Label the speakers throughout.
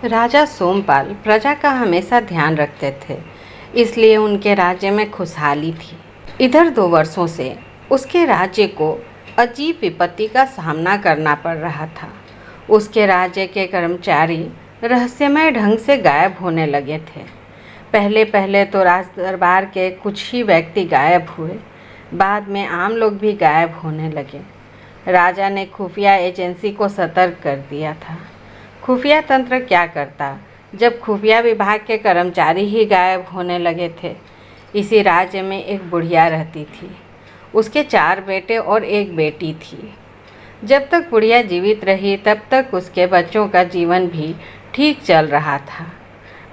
Speaker 1: राजा सोमपाल प्रजा का हमेशा ध्यान रखते थे, इसलिए उनके राज्य में खुशहाली थी। इधर 2 वर्षों से उसके राज्य को अजीब विपत्ति का सामना करना पड़ रहा था। उसके राज्य के कर्मचारी रहस्यमय ढंग से गायब होने लगे थे। पहले पहले तो राज दरबार के कुछ ही व्यक्ति गायब हुए, बाद में आम लोग भी गायब होने लगे। राजा ने खुफिया एजेंसी को सतर्क कर दिया था। खुफिया तंत्र क्या करता जब खुफिया विभाग के कर्मचारी ही गायब होने लगे थे। इसी राज्य में एक बुढ़िया रहती थी। उसके 4 बेटे और 1 बेटी थी। जब तक बुढ़िया जीवित रही तब तक उसके बच्चों का जीवन भी ठीक चल रहा था।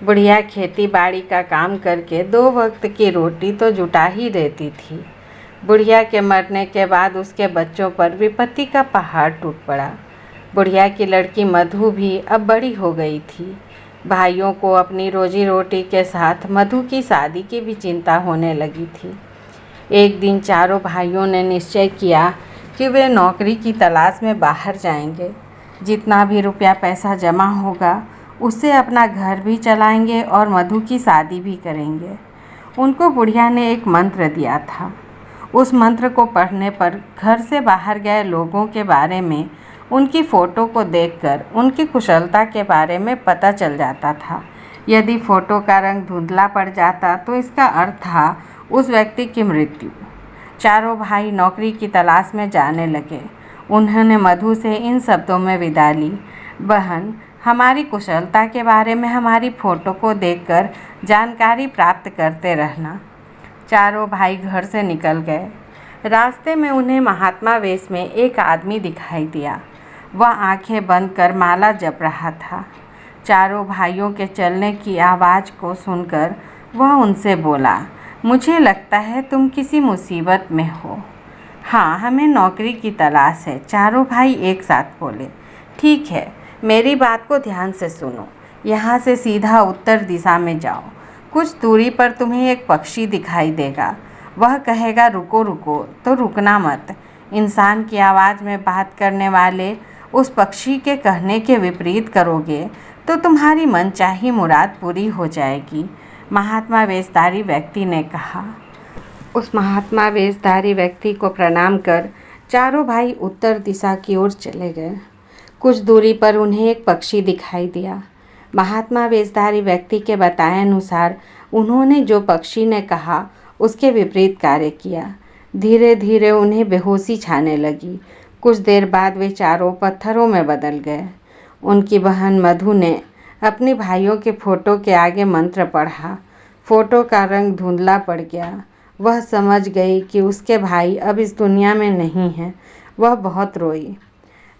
Speaker 1: बुढ़िया खेती बाड़ी का काम करके 2 वक्त की रोटी तो जुटा ही देती थी। बुढ़िया के मरने के बाद उसके बच्चों पर विपत्ति का पहाड़ टूट पड़ा। बुढ़िया की लड़की मधु भी अब बड़ी हो गई थी। भाइयों को अपनी रोजी रोटी के साथ मधु की शादी की भी चिंता होने लगी थी। एक दिन चारों भाइयों ने निश्चय किया कि वे नौकरी की तलाश में बाहर जाएंगे। जितना भी रुपया पैसा जमा होगा उससे अपना घर भी चलाएंगे और मधु की शादी भी करेंगे। उनको बुढ़िया ने एक मंत्र दिया था। उस मंत्र को पढ़ने पर घर से बाहर गए लोगों के बारे में, उनकी फ़ोटो को देखकर उनकी कुशलता के बारे में पता चल जाता था। यदि फ़ोटो का रंग धुंधला पड़ जाता तो इसका अर्थ था उस व्यक्ति की मृत्यु। चारों भाई नौकरी की तलाश में जाने लगे। उन्होंने मधु से इन शब्दों में विदा ली, बहन, हमारी कुशलता के बारे में हमारी फ़ोटो को देखकर जानकारी प्राप्त करते रहना। चारों भाई घर से निकल गए। रास्ते में उन्हें महात्मा वेश में एक आदमी दिखाई दिया। वह आंखें बंद कर माला जप रहा था। चारों भाइयों के चलने की आवाज़ को सुनकर वह उनसे बोला, मुझे लगता है तुम किसी मुसीबत में हो। हाँ, हमें नौकरी की तलाश है। चारों भाई एक साथ बोले। ठीक है, मेरी बात को ध्यान से सुनो। यहाँ से सीधा उत्तर दिशा में जाओ। कुछ दूरी पर तुम्हें एक पक्षी दिखाई देगा। वह कहेगा रुको रुको, तो रुकना मत। इंसान की आवाज़ में बात करने वाले उस पक्षी के कहने के विपरीत करोगे तो तुम्हारी मनचाही मुराद पूरी हो जाएगी, महात्मा वेशधारी व्यक्ति ने कहा। उस महात्मा वेशधारी व्यक्ति को प्रणाम कर चारों भाई उत्तर दिशा की ओर चले गए। कुछ दूरी पर उन्हें एक पक्षी दिखाई दिया। महात्मा वेशधारी व्यक्ति के बताए अनुसार उन्होंने जो पक्षी ने कहा उसके विपरीत कार्य किया। धीरे धीरे उन्हें बेहोशी छाने लगी। कुछ देर बाद वे चारों पत्थरों में बदल गए। उनकी बहन मधु ने अपने भाइयों के फ़ोटो के आगे मंत्र पढ़ा। फ़ोटो का रंग धुंधला पड़ गया। वह समझ गई कि उसके भाई अब इस दुनिया में नहीं हैं। वह बहुत रोई।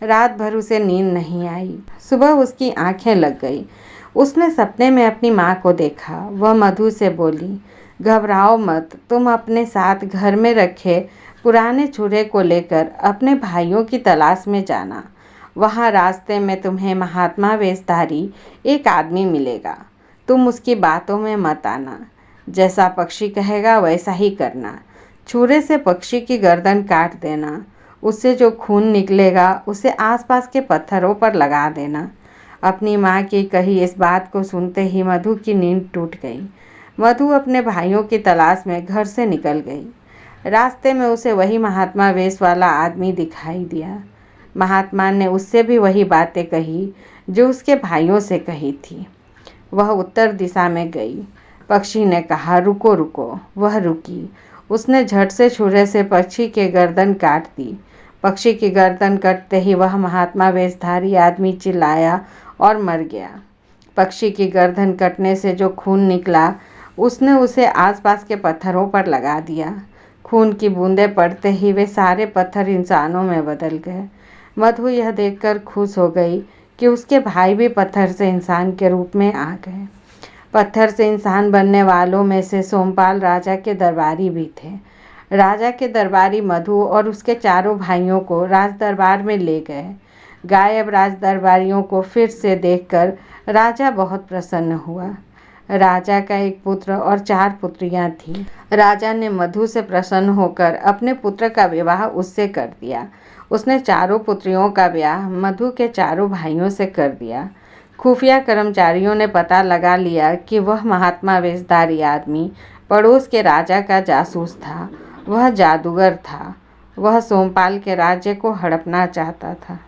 Speaker 1: रात भर उसे नींद नहीं आई। सुबह उसकी आंखें लग गई। उसने सपने में अपनी माँ को देखा। वह मधु से बोली, घबराओ मत, तुम अपने साथ घर में रखे पुराने छुरे को लेकर अपने भाइयों की तलाश में जाना। वहाँ रास्ते में तुम्हें महात्मा वेशधारी एक आदमी मिलेगा। तुम उसकी बातों में मत आना। जैसा पक्षी कहेगा वैसा ही करना। छुरे से पक्षी की गर्दन काट देना। उससे जो खून निकलेगा उसे आसपास के पत्थरों पर लगा देना। अपनी माँ की कही इस बात को सुनते ही मधु की नींद टूट गई। मधु अपने भाइयों की तलाश में घर से निकल गई। रास्ते में उसे वही महात्मा वेश वाला आदमी दिखाई दिया। महात्मा ने उससे भी वही बातें कही जो उसके भाइयों से कही थी। वह उत्तर दिशा में गई। पक्षी ने कहा, रुको रुको। वह रुकी। उसने झट से छुरे से पक्षी के गर्दन काट दी। पक्षी की गर्दन कटते ही वह महात्मा वेशधारी आदमी चिल्लाया और मर गया। पक्षी की गर्दन कटने से जो खून निकला उसने उसे आसपास के पत्थरों पर लगा दिया। खून की बूंदें पड़ते ही वे सारे पत्थर इंसानों में बदल गए। मधु यह देखकर खुश हो गई कि उसके भाई भी पत्थर से इंसान के रूप में आ गए। पत्थर से इंसान बनने वालों में से सोमपाल राजा के दरबारी भी थे। राजा के दरबारी मधु और उसके चारों भाइयों को राज दरबार में ले गए। गायब राज दरबारियों को फिर से देखकर राजा बहुत प्रसन्न हुआ। राजा का एक पुत्र और 4 पुत्रियां थीं। राजा ने मधु से प्रसन्न होकर अपने पुत्र का विवाह उससे कर दिया। उसने चारों पुत्रियों का ब्याह मधु के चारों भाइयों से कर दिया। खुफिया कर्मचारियों ने पता लगा लिया कि वह महात्मा वेशधारी आदमी पड़ोस के राजा का जासूस था। वह जादूगर था। वह सोमपाल के राज्य को हड़पना चाहता था।